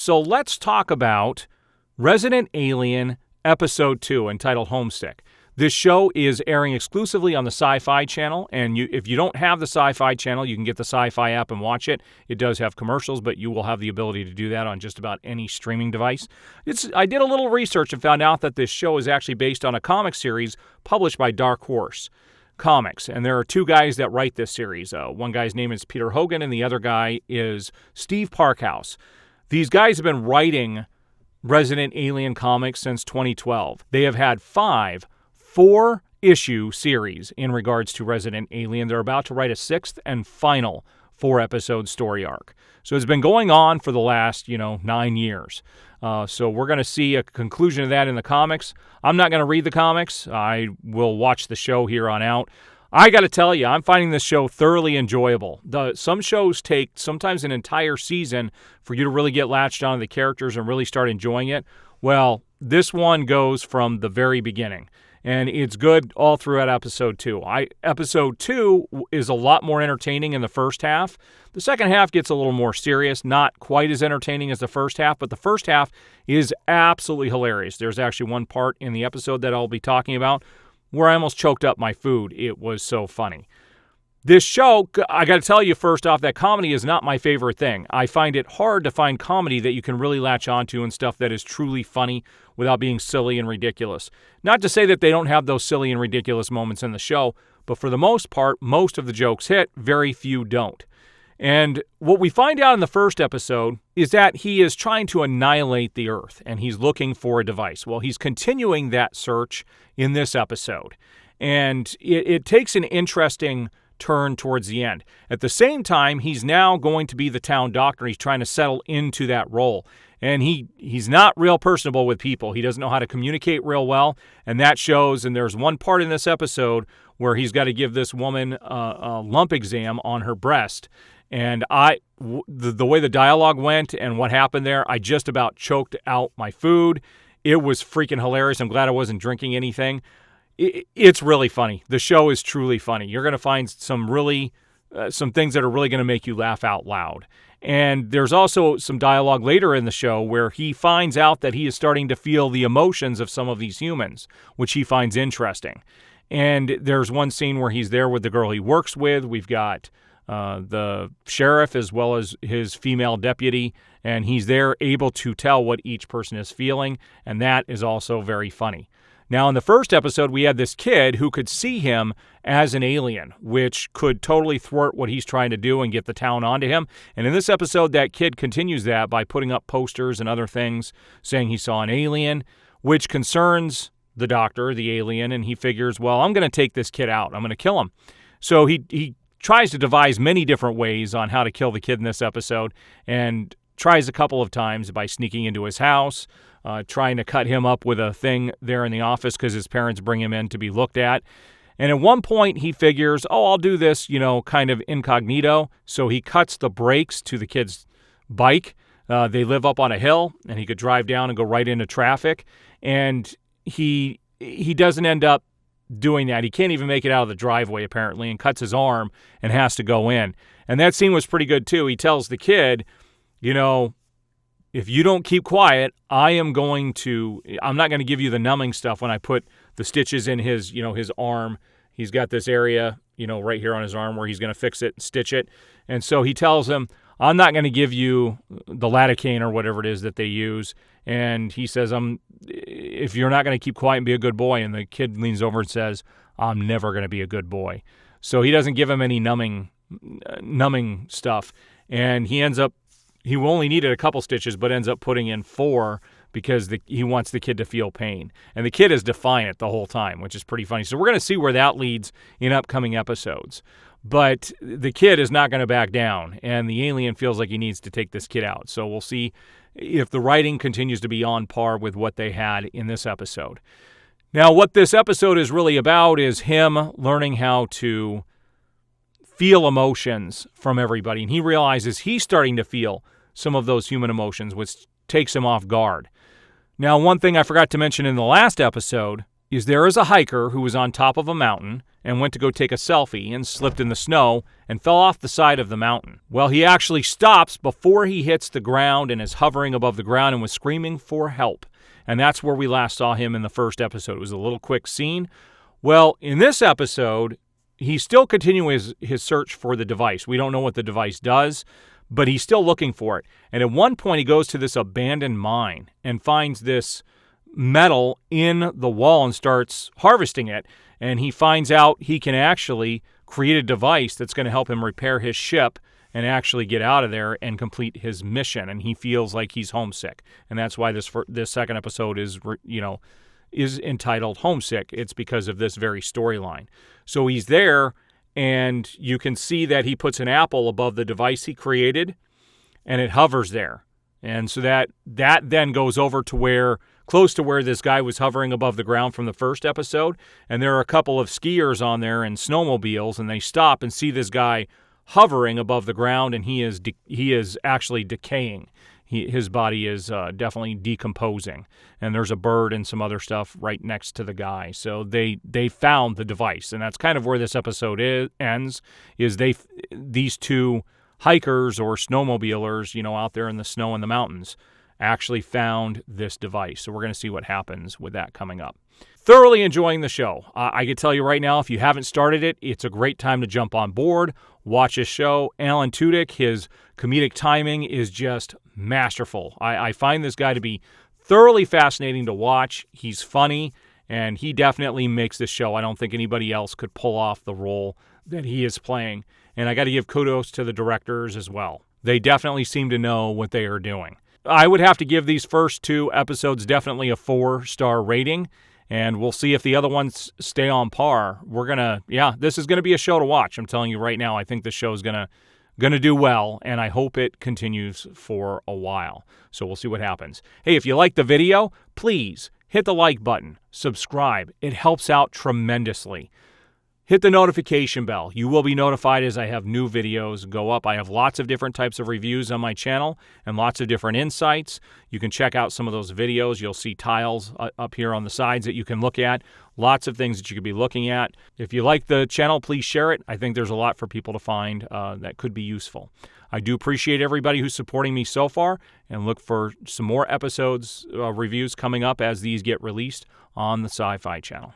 So let's talk about Resident Alien Episode 2, entitled Homesick. This show is airing exclusively on the SyFy channel, and if you don't have the SyFy channel, you can get the SyFy app and watch it. It does have commercials, but you will have the ability to do that on just about any streaming device. I did a little research and found out that this show is actually based on a comic series published by Dark Horse Comics, and there are two guys that write this series. One guy's name is Peter Hogan, and the other guy is Steve Parkhouse. These guys have been writing Resident Alien comics since 2012. They have had 4-issue series in regards to Resident Alien. They're about to write a 6th and final 4-episode story arc. So it's been going on for the last, 9 years. So we're going to see a conclusion of that in the comics. I'm not going to read the comics. I will watch the show here on out. I got to tell you, I'm finding this show thoroughly enjoyable. Some shows take sometimes an entire season for you to really get latched onto the characters and really start enjoying it. Well, this one goes from the very beginning, and it's good all throughout episode 2. Episode 2 is a lot more entertaining in the first half. The second half gets a little more serious, not quite as entertaining as the first half, but the first half is absolutely hilarious. There's actually one part in the episode that I'll be talking about where I almost choked up my food. It was so funny. This show, I got to tell you first off, that comedy is not my favorite thing. I find it hard to find comedy that you can really latch onto and stuff that is truly funny without being silly and ridiculous. Not to say that they don't have those silly and ridiculous moments in the show, but for the most part, most of the jokes hit, very few don't. And what we find out in the first episode is that he is trying to annihilate the Earth, and he's looking for a device. Well, he's continuing that search in this episode, and it takes an interesting turn towards the end. At the same time, he's now going to be the town doctor. He's trying to settle into that role, and he's not real personable with people. He doesn't know how to communicate real well, and that shows. And there's one part in this episode where he's got to give this woman a lump exam on her breast. And the way the dialogue went and what happened there, I just about choked out my food. It was freaking hilarious. I'm glad I wasn't drinking anything. It's really funny. The show is truly funny. You're going to find some things that are really going to make you laugh out loud. And there's also some dialogue later in the show where he finds out that he is starting to feel the emotions of some of these humans, which he finds interesting. And there's one scene where he's there with the girl he works with. We've got the sheriff as well as his female deputy, and he's there able to tell what each person is feeling, and that is also very funny. Now, in the first episode, we had this kid who could see him as an alien, which could totally thwart what he's trying to do and get the town onto him. And in this episode, that kid continues that by putting up posters and other things saying he saw an alien, which concerns the doctor, the alien, and he figures, well, I'm going to take this kid out. I'm going to kill him. So he tries to devise many different ways on how to kill the kid in this episode, and tries a couple of times by sneaking into his house, trying to cut him up with a thing there in the office because his parents bring him in to be looked at. And at one point he figures, I'll do this, kind of incognito. So he cuts the brakes to the kid's bike. They live up on a hill, and he could drive down and go right into traffic. And he doesn't end up doing that. He can't even make it out of the driveway, apparently, and cuts his arm and has to go in. And that scene was pretty good, too. He tells the kid, if you don't keep quiet, I'm not going to give you the numbing stuff when I put the stitches in his arm. He's got this area, right here on his arm where he's going to fix it and stitch it. And so he tells him, I'm not going to give you the lidocaine or whatever it is that they use. And he says, if you're not going to keep quiet and be a good boy. And the kid leans over and says, I'm never going to be a good boy. So he doesn't give him any numbing stuff. And he only needed a couple stitches, but ends up putting in 4 because he wants the kid to feel pain. And the kid is defiant the whole time, which is pretty funny. So we're going to see where that leads in upcoming episodes. But the kid is not going to back down, and the alien feels like he needs to take this kid out. So we'll see if the writing continues to be on par with what they had in this episode. Now, what this episode is really about is him learning how to feel emotions from everybody. And he realizes he's starting to feel some of those human emotions, which takes him off guard. Now, one thing I forgot to mention in the last episode is there is a hiker who was on top of a mountain and went to go take a selfie and slipped in the snow and fell off the side of the mountain. Well, he actually stops before he hits the ground and is hovering above the ground and was screaming for help. And that's where we last saw him in the first episode. It was a little quick scene. Well, in this episode, he's still continuing his search for the device. We don't know what the device does, but he's still looking for it. And at one point, he goes to this abandoned mine and finds this metal in the wall and starts harvesting it. And he finds out he can actually create a device that's going to help him repair his ship and actually get out of there and complete his mission. And he feels like he's homesick. And that's why this second episode is entitled Homesick. It's because of this very storyline. So he's there, and you can see that he puts an apple above the device he created, and it hovers there. And so that then goes over to close to where this guy was hovering above the ground from the first episode. And there are a couple of skiers on there and snowmobiles, and they stop and see this guy hovering above the ground, and he is actually decaying. His body is definitely decomposing. And there's a bird and some other stuff right next to the guy. So they found the device, and that's kind of where this episode ends. These two hikers or snowmobilers, out there in the snow in the mountains, actually found this device. So we're going to see what happens with that coming up. Thoroughly enjoying the show. I can tell you right now, if you haven't started it, it's a great time to jump on board, watch this show. Alan Tudyk, his comedic timing is just masterful. I find this guy to be thoroughly fascinating to watch. He's funny, and he definitely makes this show. I don't think anybody else could pull off the role that he is playing. And I got to give kudos to the directors as well. They definitely seem to know what they are doing. I would have to give these first two episodes definitely a 4-star rating, and we'll see if the other ones stay on par. This is going to be a show to watch. I'm telling you right now, I think the show is going to do well, and I hope it continues for a while. So we'll see what happens. Hey, if you like the video, please hit the like button, subscribe. It helps out tremendously. Hit the notification bell. You will be notified as I have new videos go up. I have lots of different types of reviews on my channel and lots of different insights. You can check out some of those videos. You'll see tiles up here on the sides that you can look at. Lots of things that you could be looking at. If you like the channel, please share it. I think there's a lot for people to find that could be useful. I do appreciate everybody who's supporting me so far, and look for some more episodes, reviews coming up as these get released on the SyFy channel.